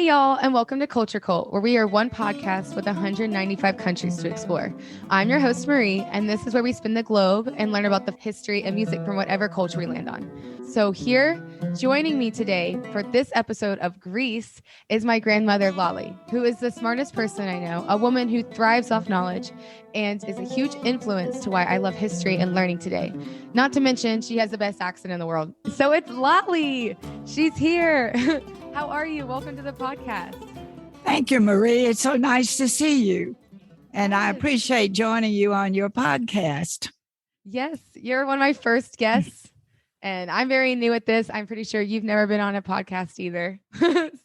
Hey, y'all, and welcome to Culture Cult, where we are one podcast with 195 countries to explore. I'm your host, Marie, and this is where we spin the globe and learn about the history and music from whatever culture we land on. So here, joining me today for this episode of Greece is my grandmother, Lollie, who is the smartest person I know, a woman who thrives off knowledge and is a huge influence to why I love history and learning today. Not to mention, she has the best accent in the world. So it's Lollie. She's here. How are you? Welcome to the podcast. Thank you, Marie. It's so nice to see you. And I appreciate joining you on your podcast. Yes, you're one of my first guests. And I'm very new at this. I'm pretty sure you've never been on a podcast either.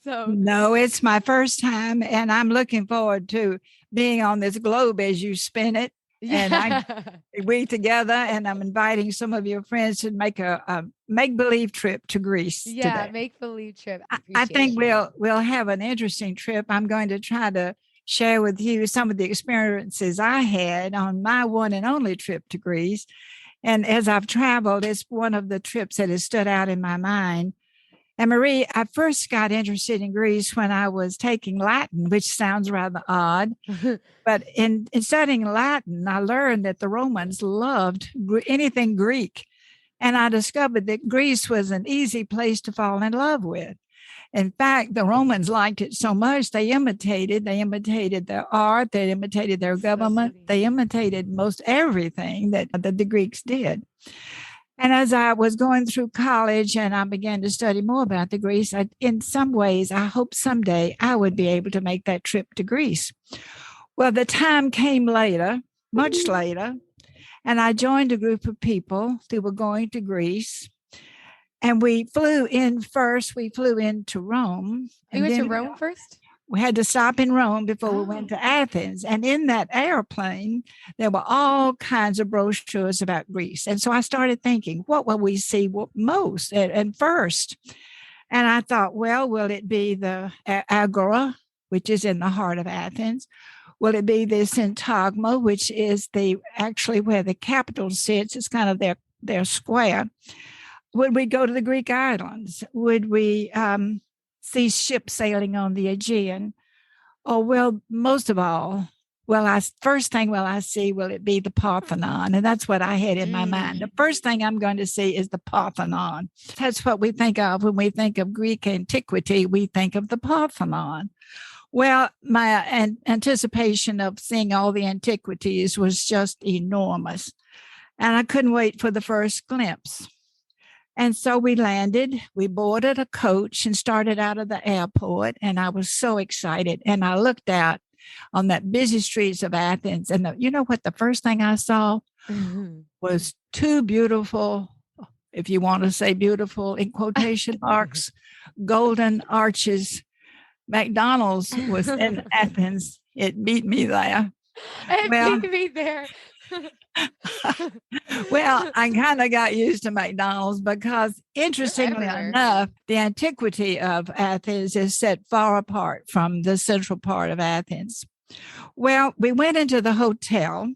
No, it's my first time. And I'm looking forward to being on this globe as you spin it. Yeah. And we together, and I'm inviting some of your friends to make a make-believe trip to Greece today. Make-believe trip. I think we'll have an interesting trip. I'm going to try to share with you some of the experiences I had on my one and only trip to Greece. And as I've traveled, it's one of the trips that has stood out in my mind. And Marie, I first got interested in Greece when I was taking Latin, which sounds rather odd. But in studying Latin, I learned that the Romans loved anything Greek. And I discovered that Greece was an easy place to fall in love with. In fact, the Romans liked it so much, they imitated their art, they imitated their government, they imitated most everything that the Greeks did. And as I was going through college and I began to study more about the Greece, in some ways, I hope someday I would be able to make that trip to Greece. Well, the time came later, much later, and I joined a group of people who were going to Greece. And we flew in first. We flew into Rome. You went to Rome first? We had to stop in Rome before we went to Athens. And in that airplane, there were all kinds of brochures about Greece. And so I started thinking, what will we see most and first? And I thought, well, will it be the Agora, which is in the heart of Athens? Will it be the Syntagma, which is actually where the capital sits? It's kind of their square. Would we go to the Greek islands? Would we see ships sailing on the Aegean? Or most of all, first thing I see, will it be the Parthenon? And that's what I had in my mind. The first thing I'm going to see is the Parthenon. That's what we think of when we think of Greek antiquity. We think of the Parthenon. Well, my anticipation of seeing all the antiquities was just enormous. And I couldn't wait for the first glimpse. And so we landed, we boarded a coach and started out of the airport. And I was so excited. And I looked out on that busy streets of Athens. And you know what? The first thing I saw was two beautiful, if you want to say beautiful in quotation marks, golden arches. McDonald's was in Athens. It beat me there. It beat me there. Well, I kind of got used to McDonald's because, interestingly enough, the antiquity of Athens is set far apart from the central part of Athens. Well, we went into the hotel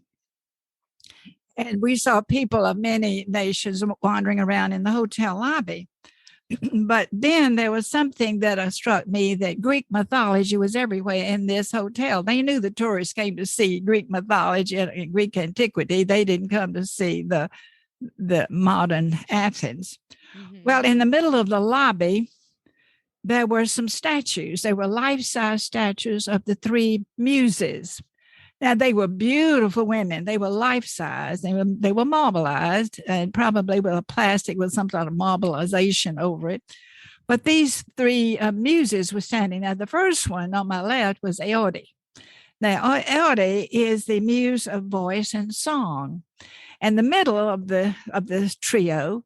and we saw people of many nations wandering around in the hotel lobby. But then there was something that struck me, that Greek mythology was everywhere in this hotel. They knew the tourists came to see Greek mythology and Greek antiquity. They didn't come to see the modern Athens. Mm-hmm. Well, in the middle of the lobby, there were some statues. They were life-size statues of the three muses. Now, they were beautiful women. They were life-size. They were marbleized, and probably with a plastic with some sort of marbleization over it. But these three muses were standing there. The first one on my left was Aeode. Now, Aeode is the muse of voice and song. And the middle of the trio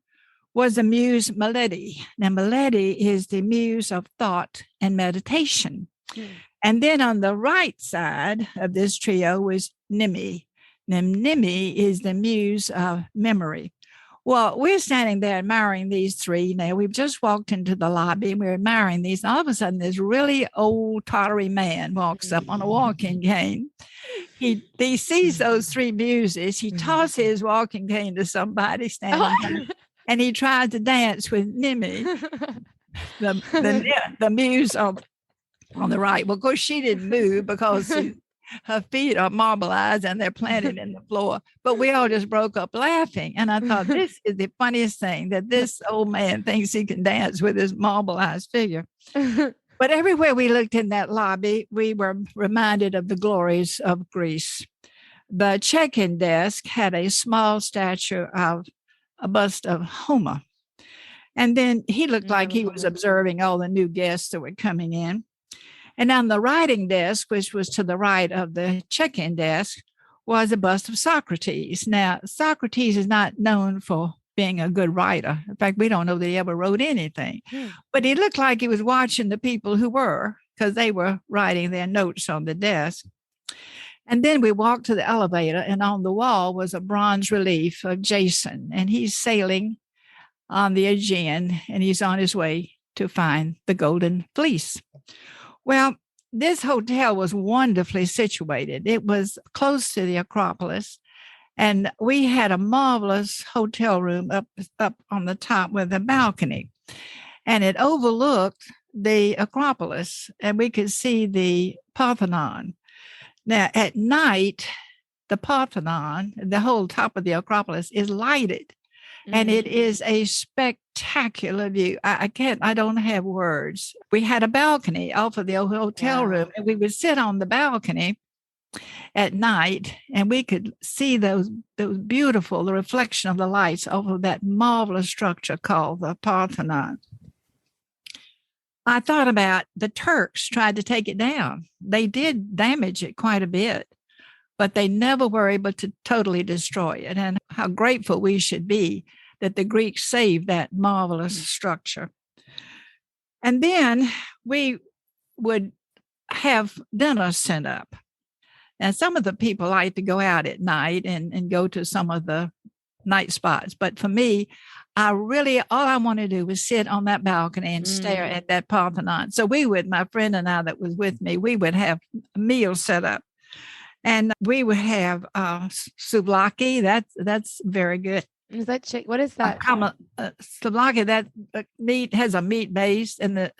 was the muse Mileti. Now, Mileti is the muse of thought and meditation. And then on the right side of this trio was Nimi. Now, Nimi is the muse of memory. Well, we're standing there admiring these three. Now, we've just walked into the lobby and we're admiring these. And all of a sudden, this really old, tottery man walks up on a walking cane. He sees those three muses. He tosses his walking cane to somebody standing there, and he tries to dance with Nimi, the muse of on the right. Well, of course, she didn't move because her feet are marbleized and they're planted in the floor. But we all just broke up laughing. And I thought, this is the funniest thing, that this old man thinks he can dance with his marbleized figure. But everywhere we looked in that lobby, we were reminded of the glories of Greece. The check-in desk had a small statue of a bust of Homer. And then he looked like he was observing all the new guests that were coming in. And on the writing desk, which was to the right of the check-in desk, was a bust of Socrates. Now, Socrates is not known for being a good writer. In fact, we don't know that he ever wrote anything. But he looked like he was watching the people who were, because they were writing their notes on the desk. And then we walked to the elevator, and on the wall was a bronze relief of Jason, and he's sailing on the Aegean, and he's on his way to find the Golden Fleece. Well, this hotel was wonderfully situated. It was close to the Acropolis, and we had a marvelous hotel room up on the top with a balcony, and it overlooked the Acropolis, and we could see the Parthenon. Now, at night, the Parthenon, the whole top of the Acropolis, is lighted. And it is a spectacular view. I don't have words. We had a balcony off of the hotel room, and we would sit on the balcony at night, and we could see those beautiful, the reflection of the lights off of that marvelous structure called the Parthenon. I thought about the Turks tried to take it down. They did damage it quite a bit, but they never were able to totally destroy it. And how grateful we should be that the Greeks saved that marvelous structure. And then we would have dinner sent up. And some of the people like to go out at night and go to some of the night spots. But for me, all I want to do was sit on that balcony and stare at that Parthenon. So my friend and I that was with me, we would have meals set up. And we would have souvlaki. That's very good. Is that chick? What is that? Souvlaki, that meat has a meat base, and the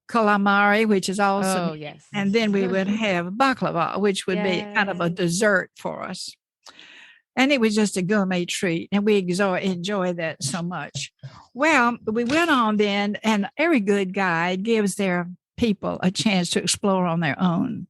calamari, which is also. Oh, yes. And then we would have baklava, which would be kind of a dessert for us. And it was just a gourmet treat, and we enjoy that so much. Well, we went on then, and every good guide gives their people a chance to explore on their own,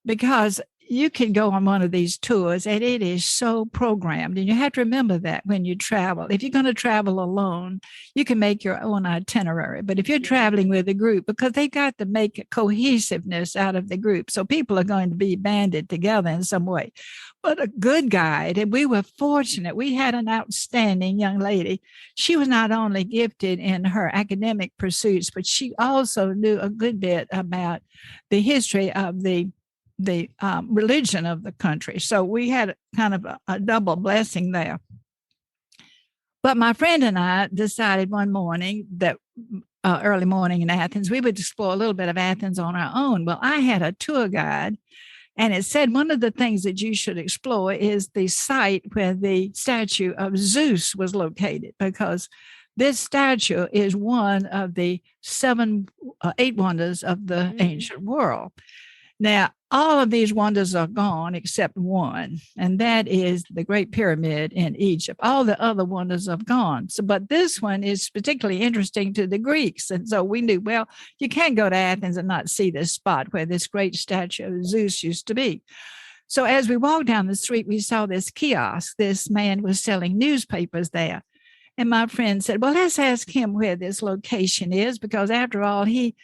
because you can go on one of these tours and it is so programmed. And you have to remember that when you travel. If you're going to travel alone, you can make your own itinerary. But if you're traveling with a group, because they got to make a cohesiveness out of the group. So people are going to be banded together in some way. But a good guide, and we were fortunate. We had an outstanding young lady. She was not only gifted in her academic pursuits, but she also knew a good bit about the history of the religion of the country. So we had kind of a double blessing there. But my friend and I decided one morning that early morning in Athens, we would explore a little bit of Athens on our own. Well, I had a tour guide, and it said one of the things that you should explore is the site where the statue of Zeus was located, because this statue is one of the 8 wonders of the ancient world. Now, all of these wonders are gone except one, and that is the Great Pyramid in Egypt. All the other wonders are gone. But this one is particularly interesting to the Greeks. And so we knew, well, you can't go to Athens and not see this spot where this great statue of Zeus used to be. So as we walked down the street, we saw this kiosk. This man was selling newspapers there. And my friend said, well, let's ask him where this location is, because after all, he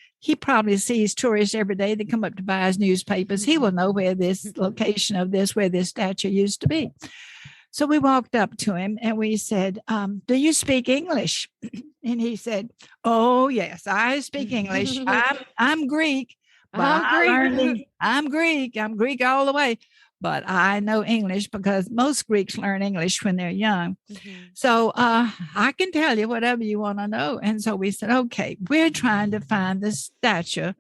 probably sees tourists every day that come up to buy his newspapers. He will know where this location of where this statue used to be. So we walked up to him and we said, do you speak English? And he said, oh, yes, I speak English. I'm Greek, but I'm Greek. I'm Greek all the way. But I know English because most Greeks learn English when they're young. So I can tell you whatever you want to know. And so we said, okay, we're trying to find the statue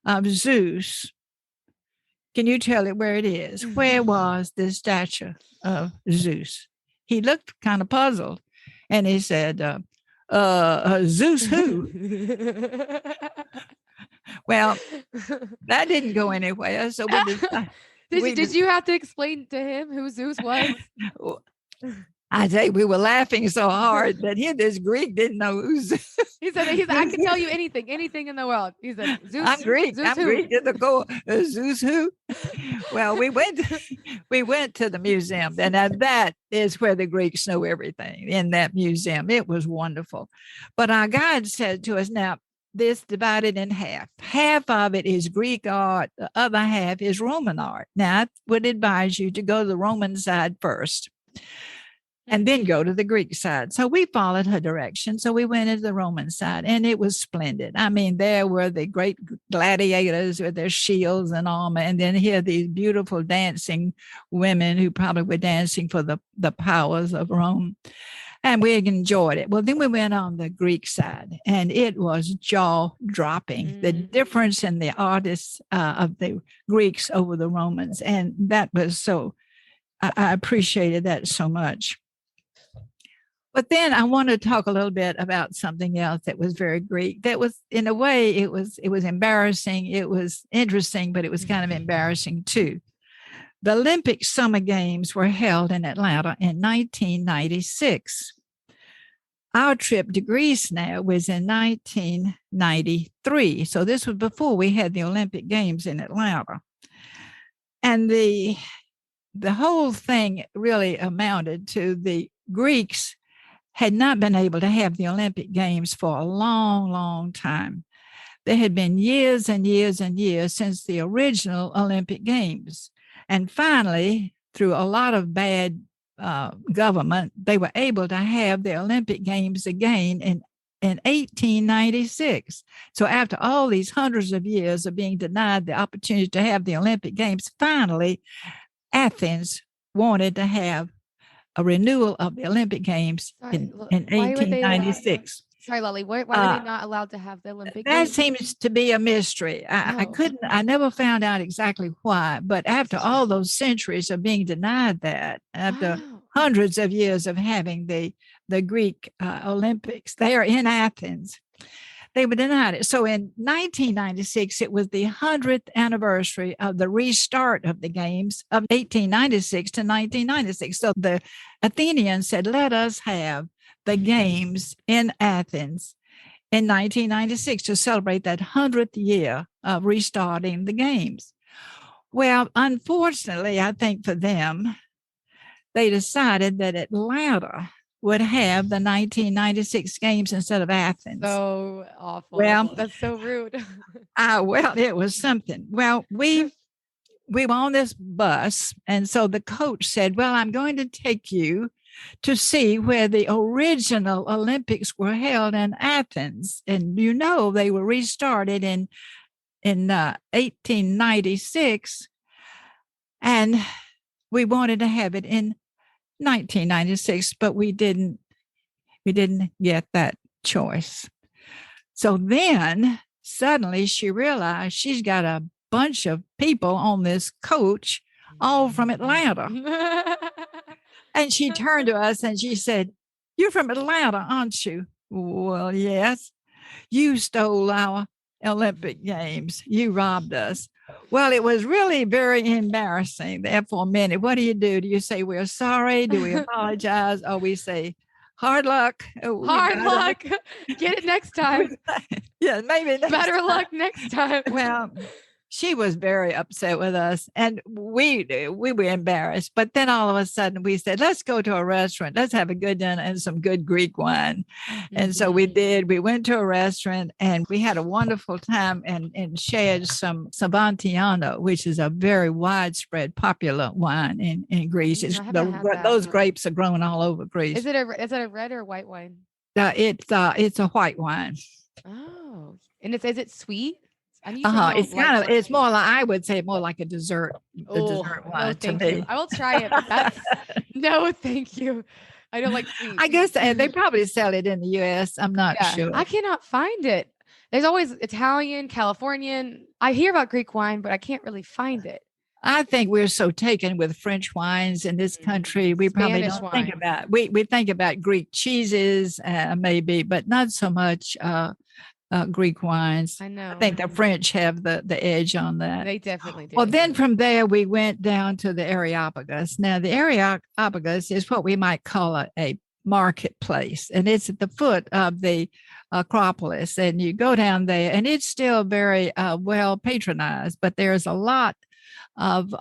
of Zeus. Can you tell it where it is? Where was the statue of Zeus? He looked kind of puzzled, and he said, Zeus who? Well, that didn't go anywhere. So we decided. Did you have to explain to him who Zeus was? I say we were laughing so hard that this Greek didn't know who's. He said, I can tell you anything in the world. He said, Zeus. I'm Greek. Zeus I'm who? Greek. Zeus who? Well, we went to the museum, and that is where the Greeks know everything. In that museum, it was wonderful. But our guide said to us, now this divided in half. Half of it is Greek art. The other half is Roman art. Now I would advise you to go to the Roman side first, and then go to the Greek side. So we followed her direction. So we went into the Roman side, and it was splendid. I mean, there were the great gladiators with their shields and armor, and then here these beautiful dancing women who probably were dancing for the powers of Rome. And we enjoyed it. Well, then we went on the Greek side, and it was jaw-dropping, the difference in the artists of the Greeks over the Romans. And that was so, I appreciated that so much. But then I want to talk a little bit about something else that was very Greek. That was, in a way, it was embarrassing. It was interesting, but it was kind of embarrassing too. The Olympic Summer Games were held in Atlanta in 1996. Our trip to Greece now was in 1993. So this was before we had the Olympic Games in Atlanta. And the whole thing really amounted to the Greeks had not been able to have the Olympic Games for a long, long time. There had been years and years and years since the original Olympic Games. And finally, through a lot of bad government, they were able to have the Olympic Games again in 1896. So after all these hundreds of years of being denied the opportunity to have the Olympic Games, finally, Athens wanted to have a renewal of the Olympic Games in 1896. Sorry, Lollie. Why were they not allowed to have the Olympic Games? That seems to be a mystery. I never found out exactly why, but after all those centuries of being denied that, after hundreds of years of having the Greek Olympics there in Athens, they were denied it. So in 1996, it was the 100th anniversary of the restart of the games of 1896 to 1996. So the Athenians said, let us have the games in Athens in 1996 to celebrate that 100th year of restarting the games. Well, unfortunately, I think for them, they decided that Atlanta would have the 1996 games instead of Athens. So awful. Well, that's so rude. Well, it was something. Well, we were on this bus, and so the coach said, well, I'm going to take you to see where the original Olympics were held in Athens. And they were restarted in 1896, and we wanted to have it in 1996, but we didn't get that choice. So then suddenly she realized she's got a bunch of people on this coach, all from Atlanta. And she turned to us and she said, you're from Atlanta, aren't you? Well, yes. You stole our Olympic Games. You robbed us. Well, it was really very embarrassing there for a minute. What do? Do you say we're sorry? Do we apologize? Or we say, hard luck? Hard luck. Get it next time. Yeah, maybe better luck next time. Well, she was very upset with us, and we were embarrassed. But then all of a sudden we said, let's go to a restaurant. Let's have a good dinner and some good Greek wine. Mm-hmm. And so we did. We went to a restaurant and we had a wonderful time and shared some Savantiano, which is a very widespread, popular wine in Greece. Those grapes are grown all over Greece. Is it a red or white wine? It's a white wine. Oh, and is it sweet? It's more like, I would say more like a dessert wine to me. You. I will try it, but no, thank you. I don't like sweet. I guess they probably sell it in the US. I'm not sure. I cannot find it. There's always Italian, Californian. I hear about Greek wine, but I can't really find it. I think we're so taken with French wines in this country. We probably don't think about, we think about Greek cheeses maybe, but not so much Greek wines. I know. I think the French have the edge on that. They definitely do. Well, then from there, we went down to the Areopagus. Now, the Areopagus is what we might call a marketplace, and it's at the foot of the Acropolis. And you go down there, and it's still very well patronized, but there's a lot of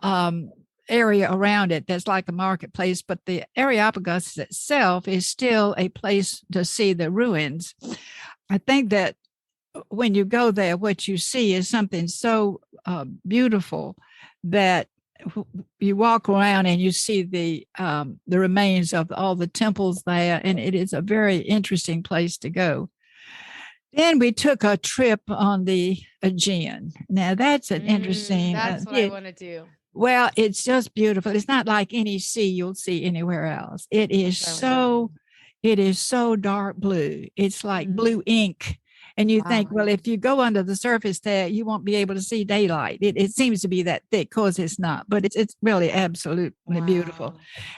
area around it that's like a marketplace. But the Areopagus itself is still a place to see the ruins. I think that when you go there, what you see is something so beautiful that you walk around and you see the remains of all the temples there, and it is a very interesting place to go. Then we took a trip on the Aegean. Now that's an interesting. That's what I want to do. Well, it's just beautiful. It's not like any sea you'll see anywhere else. It is so dark blue. It's like blue ink. And you think, well, if you go under the surface there, you won't be able to see daylight. It seems to be that thick, because it's not, but it's really absolutely beautiful.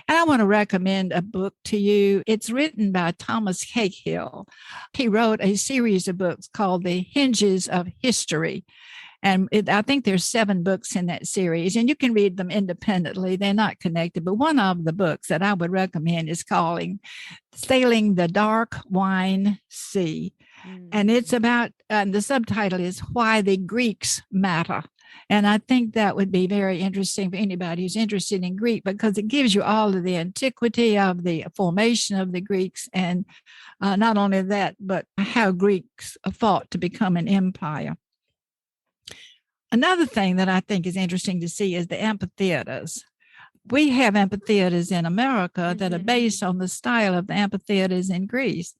And I want to recommend a book to you. It's written by Thomas Cahill. He wrote a series of books called The Hinges of History. And I think there's 7 books in that series, and you can read them independently. They're not connected. But one of the books that I would recommend is called Sailing the Dark Wine Sea. And it's about, the subtitle is Why the Greeks Matter. And I think that would be very interesting for anybody who's interested in Greek, because it gives you all of the antiquity of the formation of the Greeks. And not only that, but how Greeks fought to become an empire. Another thing that I think is interesting to see is the amphitheaters. We have amphitheaters in America that are based on the style of the amphitheaters in Greece.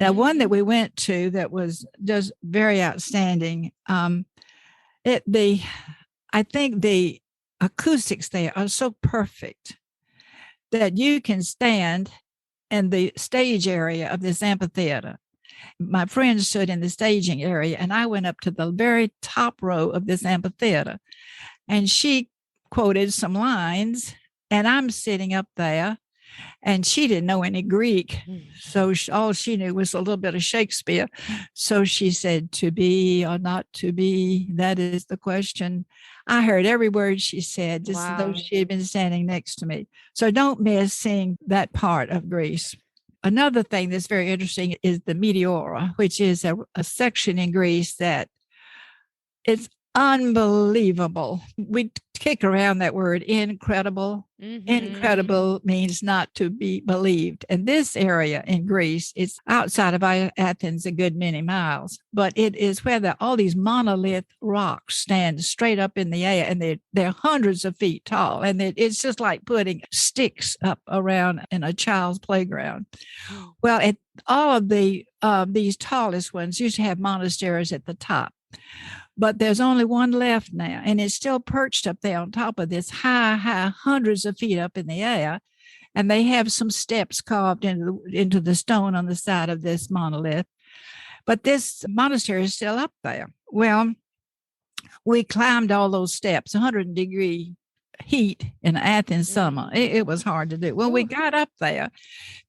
Now, one that we went to that was just very outstanding. I think the acoustics there are so perfect that you can stand in the stage area of this amphitheater. My friend stood in the staging area, and I went up to the very top row of this amphitheater, and she quoted some lines, and I'm sitting up there, and she didn't know any Greek. So all she knew was a little bit of Shakespeare. So she said, "To be or not to be, that is the question." I heard every word she said, just as though she had been standing next to me. So don't miss seeing that part of Greece. Another thing that's very interesting is the Meteora, which is a section in Greece that it's unbelievable. We kick around that word incredible. Incredible means not to be believed. And this area in Greece is outside of Athens a good many miles, but it is where all these monolith rocks stand straight up in the air, and they're hundreds of feet tall. And it's just like putting sticks up around in a child's playground. Well, all of these tallest ones used to have monasteries at the top. But there's only one left now, and it's still perched up there on top of this high, hundreds of feet up in the air. And they have some steps carved into the stone on the side of this monolith. But this monastery is still up there. Well, we climbed all those steps, 100-degree heat in Athens summer. It was hard to do. Well, we got up there.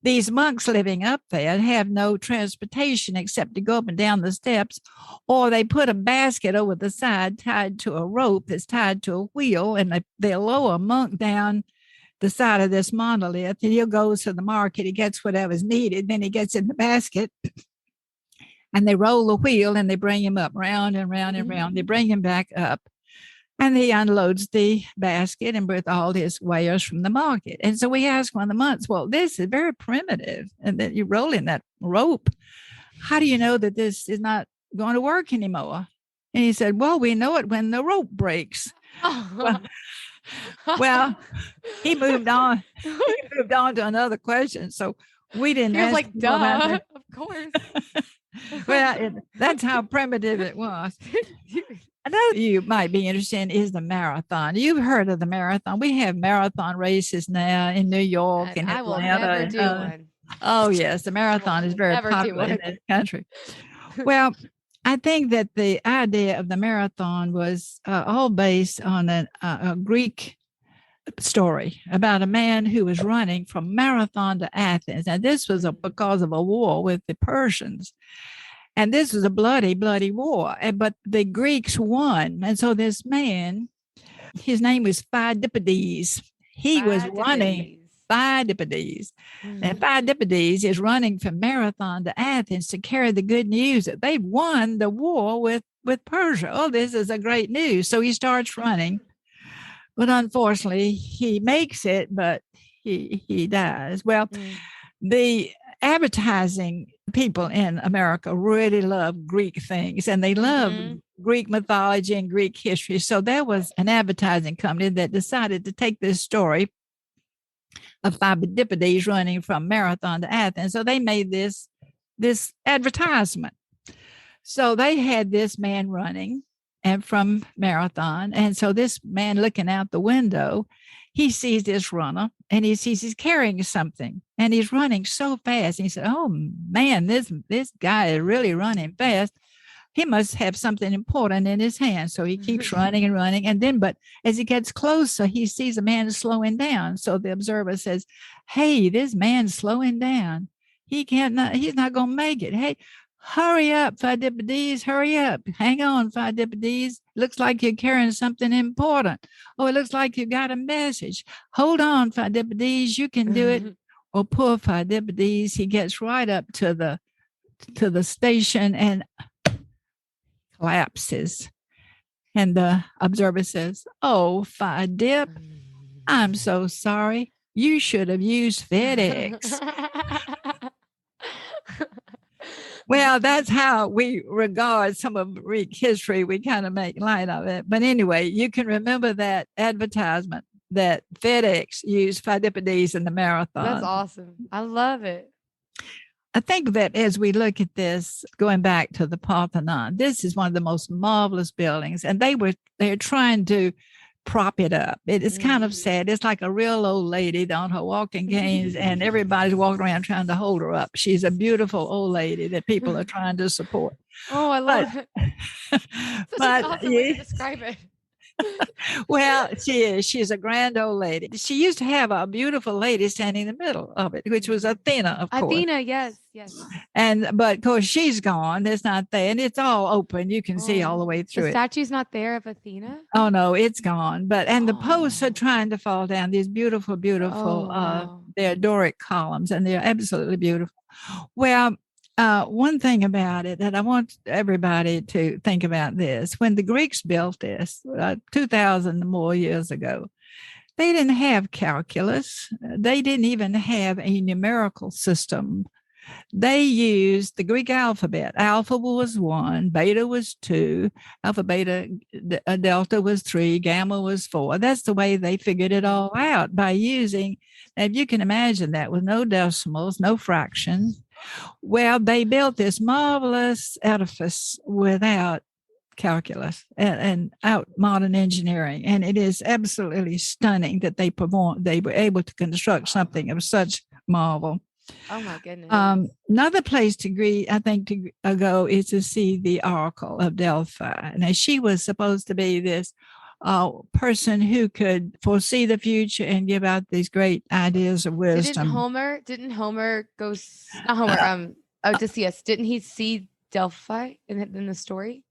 These monks living up there have no transportation except to go up and down the steps, or they put a basket over the side tied to a rope that's tied to a wheel, and they lower a monk down the side of this monolith, and he'll go to the market, he gets whatever's needed, then he gets in the basket, and they roll the wheel, and they bring him up round and round and round. They bring him back up, and he unloads the basket and with all his wares from the market. And so we asked one of the monks, well, this is very primitive, and that you're rolling that rope. How do you know that this is not going to work anymore? And he said, well, we know it when the rope breaks. Well, he moved on. He moved on to another question. So we didn't ask. Like, duh, of course. Well, that's how primitive it was. Another you might be interested in is the marathon. You've heard of the marathon. We have marathon races now in New York and Atlanta. I will never do one. Oh, yes. The marathon is very popular in this country. Well, I think that the idea of the marathon was all based on a Greek story about a man who was running from Marathon to Athens. And this was because of a war with the Persians. And this was a bloody, bloody war. But the Greeks won. And so this man, his name was Phidippides. He was running. Phidippides. And Phidippides is running from Marathon to Athens to carry the good news that they've won the war with Persia. Oh, this is a great news. So he starts running. But unfortunately, he makes it, but he dies. Well, the advertising people in America really love Greek things, and they love Greek mythology and Greek history. So there was an advertising company that decided to take this story of Phidippides running from Marathon to Athens. So they made this advertisement. So they had this man running and from Marathon. And so this man looking out the window, he sees this runner and he sees he's carrying something and he's running so fast. And he said, oh man, this guy is really running fast. He must have something important in his hand. So he keeps running and running. And then, but as he gets closer, he sees a man slowing down. So the observer says, hey, this man's slowing down. He's not going to make it. Hey, hurry up, Phidippides, hurry up. Hang on, Phidippides. Looks like you're carrying something important. Oh, it looks like you got a message. Hold on, Phidippides, you can do it. Well, poor Phidippides, he gets right up to the station and collapses. And the observer says, oh, Phidip, I'm so sorry. You should have used FedEx. Well, that's how we regard some of Greek history. We kind of make light of it. But anyway, you can remember that advertisement that FedEx used Phidippides in the marathon. That's awesome. I love it. I think that as we look at this, going back to the Parthenon, this is one of the most marvelous buildings. And they're trying to prop it up. It's kind of sad. It's like a real old lady on her walking canes and everybody's walking around trying to hold her up. She's a beautiful old lady that people are trying to support. Oh, I love it. Such an awesome way to describe it. Well, she is. She's a grand old lady. She used to have a beautiful lady standing in the middle of it, which was Athena, of course. Athena, yes. But of course, she's gone. It's not there, and it's all open. You can see all the way through the statue's not there of Athena? Oh no, it's gone. And the posts are trying to fall down. These beautiful, they're Doric columns, and they're absolutely beautiful. Well, one thing about it that I want everybody to think about this: when the Greeks built this 2,000 more years ago, they didn't have calculus. They didn't even have a numerical system. They used the Greek alphabet. Alpha was 1, beta was 2, alpha, beta, delta was 3, gamma was 4. That's the way they figured it all out by using, if you can imagine that, with no decimals, no fractions. Well, they built this marvelous edifice without calculus and out modern engineering. And it is absolutely stunning that they were able to construct something of such marvel. Oh my goodness. Another place to go is to see the Oracle of Delphi. Now, she was supposed to be this person who could foresee the future and give out these great ideas of wisdom. Odysseus, didn't he see Delphi in the story?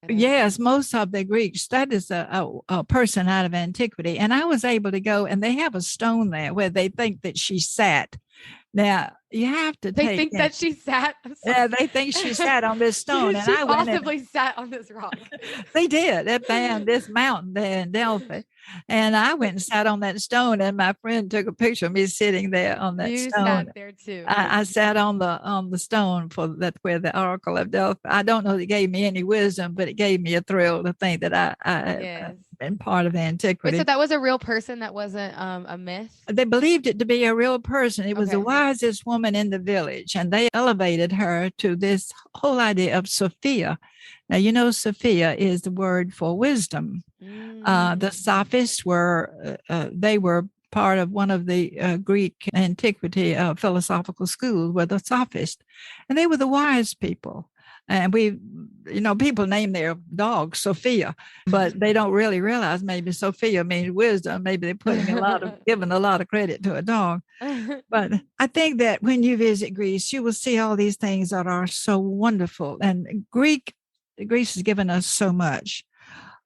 Yes, most of the Greeks, that is a person out of antiquity. And I was able to go, and they have a stone there where they think that she sat. Now, you have to They think that she sat? Yeah, they think she sat on this stone. And I possibly sat on this rock. They did. They found this mountain there in Delphi. And I went and sat on that stone, and my friend took a picture of me sitting there on that stone. You sat there too. I sat on the stone where the Oracle of Delphi. I don't know that it gave me any wisdom, but it gave me a thrill to think that I've been part of antiquity. Wait, so that was a real person? That wasn't a myth? They believed it to be a real person. It was the wisest woman in the village, and they elevated her to this whole idea of Sophia. Now, you know, Sophia is the word for wisdom. The sophists were part of one of the Greek antiquity philosophical schools, were the sophists, and they were the wise people. And people name their dog Sophia, but they don't really realize maybe Sophia means wisdom. Maybe they're giving a lot of credit to a dog. But I think that when you visit Greece, you will see all these things that are so wonderful. And Greece has given us so much.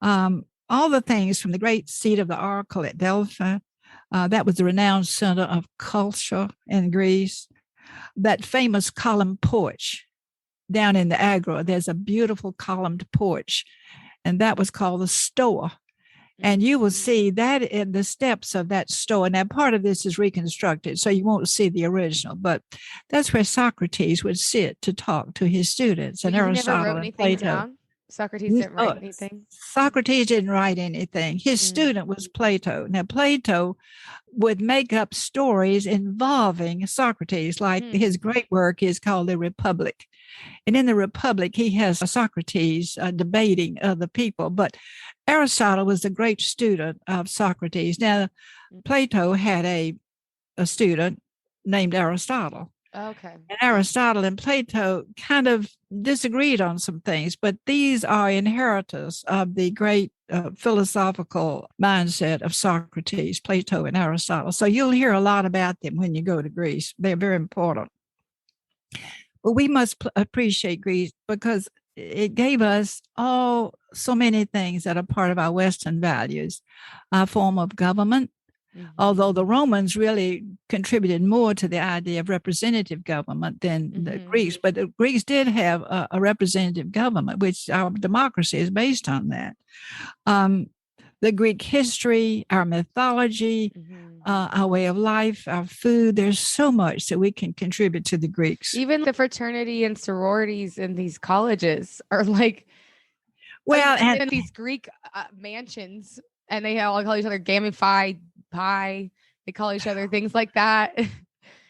All the things from the great seat of the oracle at Delphi, that was the renowned center of culture in Greece. That famous column porch down in the Agora, there's a beautiful columned porch, and that was called the Stoa. And you will see that in the steps of that Stoa. Now, part of this is reconstructed, so you won't see the original, but that's where Socrates would sit to talk to his students. And Aristotle and Plato. Down? Socrates didn't write anything? Socrates didn't write anything. His student was Plato. Now, Plato would make up stories involving Socrates, like his great work is called The Republic. And in The Republic, he has Socrates debating other people. But Aristotle was a great student of Socrates. Now, Plato had a student named Aristotle. Okay. And Aristotle and Plato kind of disagreed on some things, but these are inheritors of the great philosophical mindset of Socrates, Plato, and Aristotle. So you'll hear a lot about them when you go to Greece. They're very important. But we must appreciate Greece because it gave us so many things that are part of our Western values, our form of government. Although the Romans really contributed more to the idea of representative government than the Greeks, but the Greeks did have a representative government, which our democracy is based on that. The Greek history, our mythology, our way of life, our food, there's so much that we can contribute to the Greeks. Even the fraternity and sororities in these colleges are and these Greek mansions, and they all call each other Gamma Phi Pi. They call each other things like that.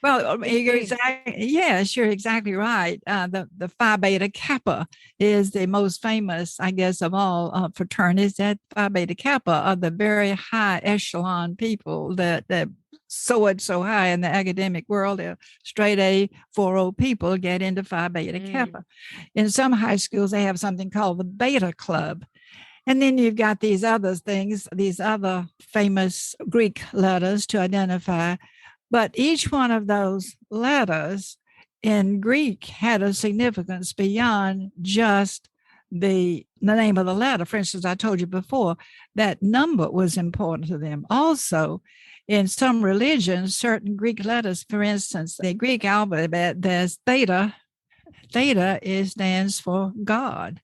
Well, you're exactly right. The Phi Beta Kappa is the most famous, I guess, of all fraternities. That Phi Beta Kappa are the very high echelon people that soared so high in the academic world. They're straight A, 4.0 people get into Phi Beta Kappa. In some high schools, they have something called the Beta Club. And then you've got these other things, these other famous Greek letters to identify. But each one of those letters in Greek had a significance beyond just the name of the letter. For instance, I told you before that number was important to them. Also, in some religions, certain Greek letters, for instance, the Greek alphabet, there's theta. Theta stands for God.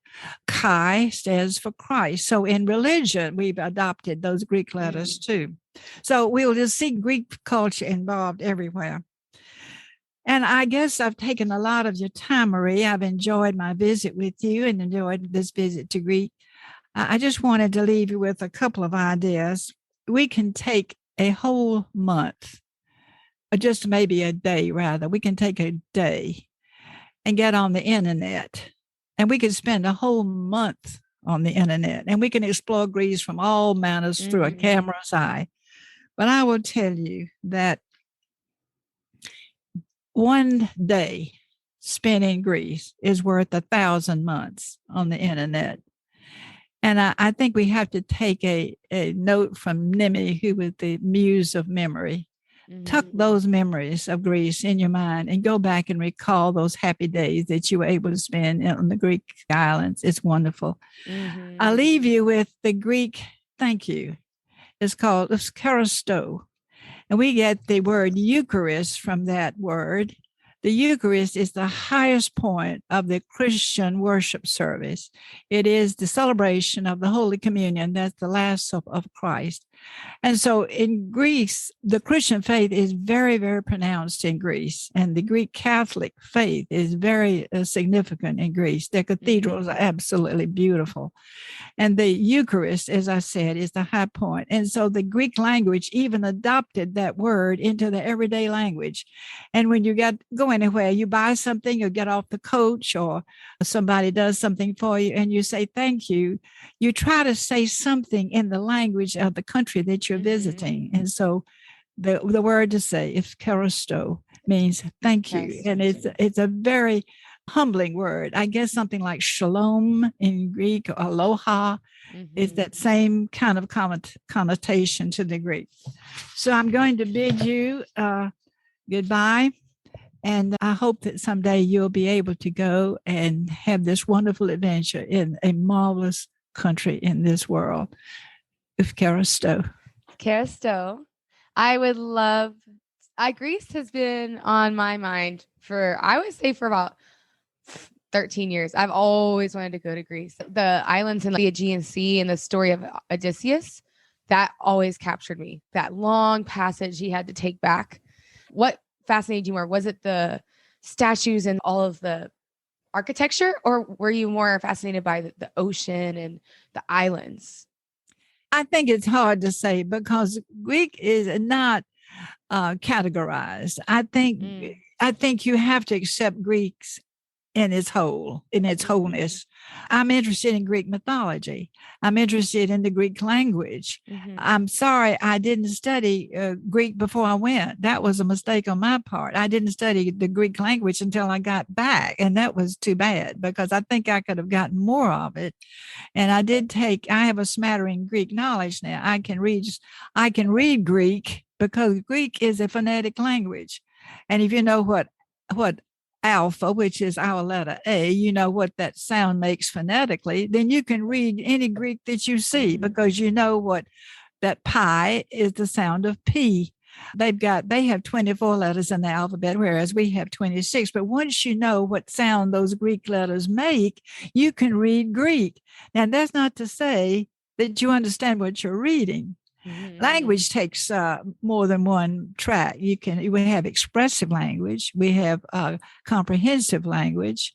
Chi stands for Christ. So in religion, we've adopted those Greek letters too. So we'll just see Greek culture involved everywhere. And I guess I've taken a lot of your time, Marie. I've enjoyed my visit with you and enjoyed this visit to Greece. I just wanted to leave you with a couple of ideas. We can take a whole month, or just maybe a day rather. We can take a day and get on the internet. And we could spend a whole month on the internet. And we can explore Greece from all manners through a camera's eye. But I will tell you that one day spent in Greece is worth 1,000 months on the internet. And I think we have to take a note from Nemi, who was the muse of memory. Tuck those memories of Greece in your mind and go back and recall those happy days that you were able to spend on the Greek islands. It's wonderful. I'll leave you with the Greek thank you. It's called Eucharisto. And we get the word Eucharist from that word. The Eucharist is the highest point of the Christian worship service. It is the celebration of the Holy Communion. That's the last supper of Christ. And so in Greece, the Christian faith is very, very pronounced in Greece. And the Greek Catholic faith is very significant in Greece. Their cathedrals are absolutely beautiful. And the Eucharist, as I said, is the high point. And so the Greek language even adopted that word into the everyday language. And when you go anywhere, you buy something, you get off the coach, or somebody does something for you, and you say thank you, you try to say something in the language of the country that you're visiting. And so the word to say, Eucharisto, means thank you. And it's a very humbling word. I guess something like shalom in Greek or aloha is that same kind of connotation to the Greek. So I'm going to bid you goodbye. And I hope that someday you'll be able to go and have this wonderful adventure in a marvelous country in this world. Eucharisto. Caristo. I would love. Greece has been on my mind I would say for about 13 years. I've always wanted to go to Greece. The islands in the Aegean Sea and the story of Odysseus, that always captured me. That long passage he had to take back. What fascinated you more? Was it the statues and all of the architecture, or were you more fascinated by the ocean and the islands? I think it's hard to say because Greek is not categorized. I think you have to accept Greeks in its wholeness. I'm interested in Greek mythology. I'm interested in the Greek language. I'm sorry I didn't study Greek before I went. That was a mistake on my part. I didn't study the Greek language until I got back, and that was too bad because I think I could have gotten more of it. And I have a smattering Greek knowledge now. I can read Greek because Greek is a phonetic language. And if you know what alpha, which is our letter A, you know what that sound makes phonetically, then you can read any Greek that you see because you know what that pi is the sound of P. They have 24 letters in the alphabet, whereas we have 26. But once you know what sound those Greek letters make, you can read Greek. Now, that's not to say that you understand what you're reading. Language takes more than one track. We have expressive language, we have comprehensive language,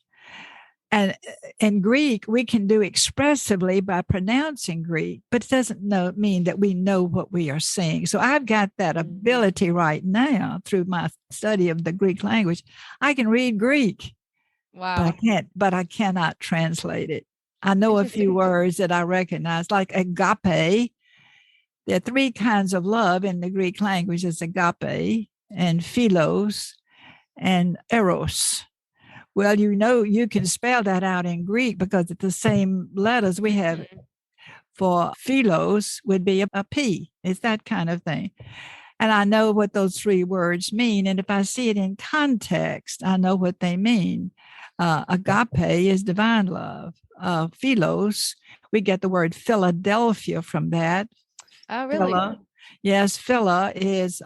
and in Greek we can do expressively by pronouncing Greek, but it doesn't mean that we know what we are saying. So I've got that ability right now through my study of the Greek language. I can read Greek, but I cannot translate it. I know a few words that I recognize, like agape. There are three kinds of love in the Greek language. It's agape and philos and eros. Well, you can spell that out in Greek because it's the same letters we have for philos would be a P. It's that kind of thing. And I know what those three words mean. And if I see it in context, I know what they mean. Agape is divine love. Philos, we get the word Philadelphia from that. Oh, really? Phila. Yes, Phila is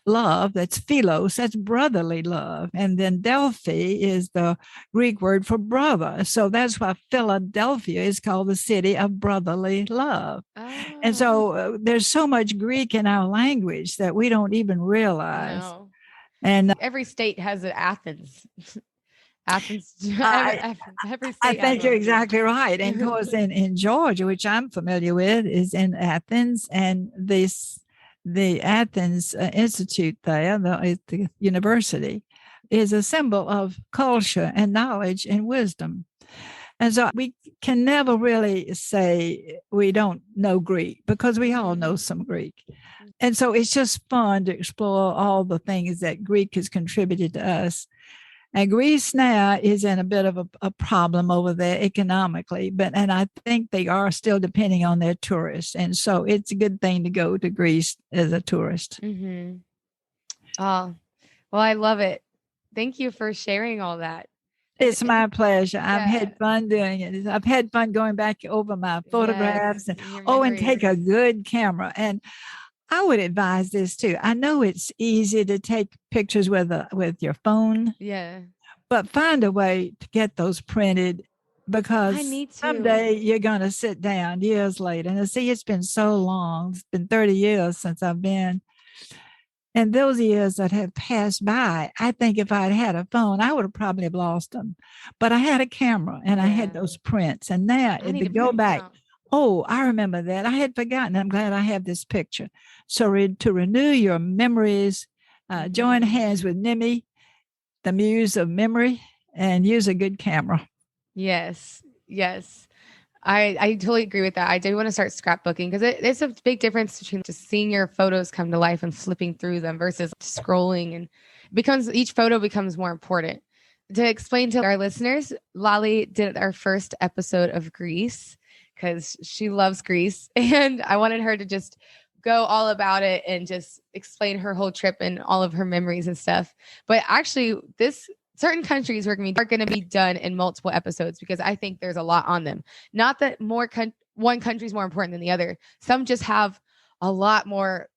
love. That's philos. That's brotherly love. And then Delphi is the Greek word for brother. So that's why Philadelphia is called the city of brotherly love. Oh. And so there's so much Greek in our language that we don't even realize. No. And every state has an Athens. Athens, every state. I think you're exactly right. And of course, in Georgia, which I'm familiar with, is in Athens, and the Athens Institute there, the university, is a symbol of culture and knowledge and wisdom. And so we can never really say we don't know Greek because we all know some Greek. And so it's just fun to explore all the things that Greek has contributed to us. And Greece now is in a bit of a problem over there economically, and I think they are still depending on their tourists. And so it's a good thing to go to Greece as a tourist. Oh, well, I love it. Thank you for sharing all that. It's my pleasure. I've had fun doing it. I've had fun going back over my photographs and take a good camera. And I would advise this too. I know it's easy to take pictures with your phone. Yeah. But find a way to get those printed because someday you're going to sit down years later and see, it's been so long. It's been 30 years since I've been. And those years that have passed by, I think if I'd had a phone, I would have probably lost them. But I had a camera and I had those prints. And now to go back. Oh, I remember that. I had forgotten. I'm glad I have this picture. So to renew your memories, join hands with Nimi, the muse of memory, and use a good camera. Yes. I totally agree with that. I do want to start scrapbooking because it's a big difference between just seeing your photos come to life and flipping through them versus scrolling, and each photo becomes more important. to explain to our listeners, Lollie did our first episode of Greece because she loves Greece. And I wanted her to just go all about it and just explain her whole trip and all of her memories and stuff. But actually, certain countries are going to be done in multiple episodes because I think there's a lot on them. Not that one country is more important than the other. Some just have a lot more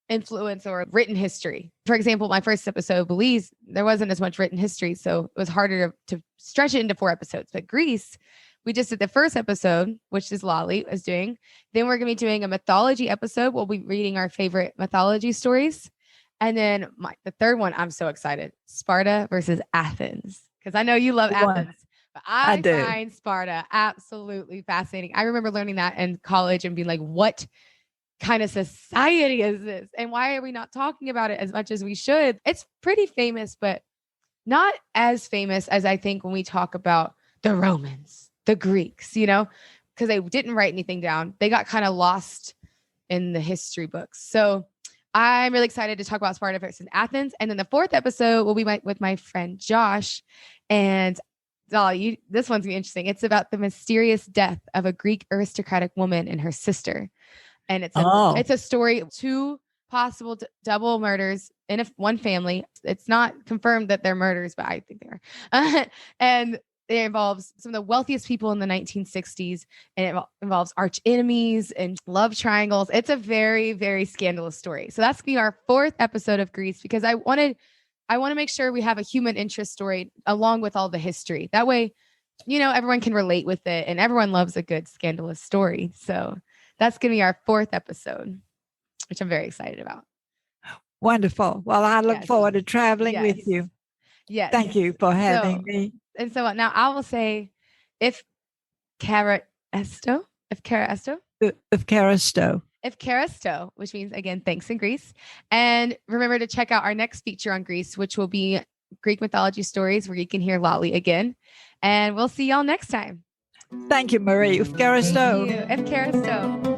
influence or written history. For example, my first episode, Belize, there wasn't as much written history, so it was harder to stretch it into 4 episodes. But Greece, we just did the first episode, which is Lollie is doing. Then we're going to be doing a mythology episode. We'll be reading our favorite mythology stories. And then the third one, I'm so excited, Sparta versus Athens, because I know you love Athens. But I find Sparta absolutely fascinating. I remember learning that in college and being like, what kind of society is this? And why are we not talking about it as much as we should? It's pretty famous, but not as famous as I think when we talk about the Romans, the Greeks, because they didn't write anything down. They got kind of lost in the history books. So I'm really excited to talk about Sparta versus Athens. And then the 4th episode will be with my friend Josh. And this one's going to be interesting. It's about the mysterious death of a Greek aristocratic woman and her sister. And it's a story of 2 possible double murders in one family. It's not confirmed that they're murders, but I think they are. And it involves some of the wealthiest people in the 1960s, and it involves arch enemies and love triangles. It's a very, very scandalous story. So that's going to be our 4th episode of Greece, because I want to make sure we have a human interest story along with all the history. That way, everyone can relate with it, and everyone loves a good scandalous story. So that's going to be our 4th episode, which I'm very excited about. Wonderful. Well, I look forward to traveling with you. Yes. Thank you for having me. And so now I will say, if cara esto, which means, again, thanks in Greece. And remember to check out our next feature on Greece, which will be Greek mythology stories, where you can hear Lollie again. And we'll see y'all next time. Thank you, Marie. Efkaristo. Thank you. Efkaristo.